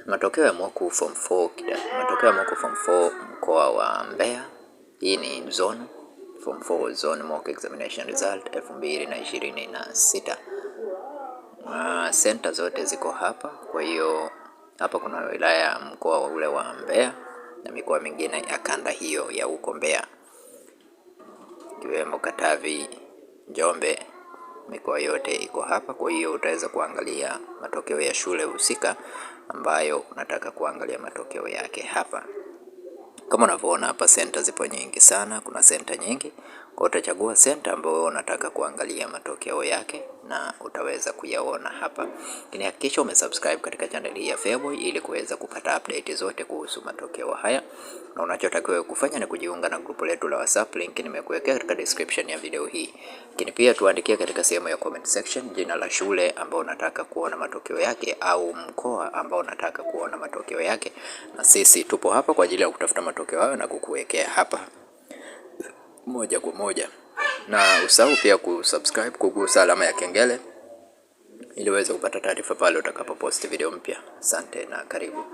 Matokeo ya mwaka form 4 matokeo ya mwaka form 4 mkoa wa Mbeya. Hii ni zone form 4 zone mock examination result 2026. Center zote ziko hapa. Kwa hiyo hapa kuna wilaya ya mkoa ule wa Mbeya na mikoa mingine ya kanda hiyo ya huko Mbeya, ikiwemo Katavi, Njombe, mikoa yote iko hapa. Kwa hiyo utaweza kuangalia matokeo ya shule husika ambayo unataka kuangalia matokeo yake hapa. Kama unavyoona hapa, center zipo nyingi sana, kuna center nyingi. Kwa utachagua center ambayo unataka kuangalia matokeo yake na utaweza kuyaona hapa. Lakini hakikisha umesubscribe katika channel hii ya Feaboy ili kuweza kupata update zote kuhusu matokeo haya. Na unachotakiwa kufanya ni kujiunga na grupu letu la WhatsApp, link nimekuwekea katika description ya video hii. Lakini pia tuandikie katika sehemu ya comment section jina la shule ambao unataka kuona matokeo yake au mkoa ambao unataka kuona matokeo yake, na sisi tupo hapa kwa ajili ya kutafuta matokeo hayo na kukuwekea hapa moja kwa moja. Na usahau pia kusubscribe, kugusa alama ya kengele ili uweze kupata taarifa pale utakapopost video mpya. Asante na karibu.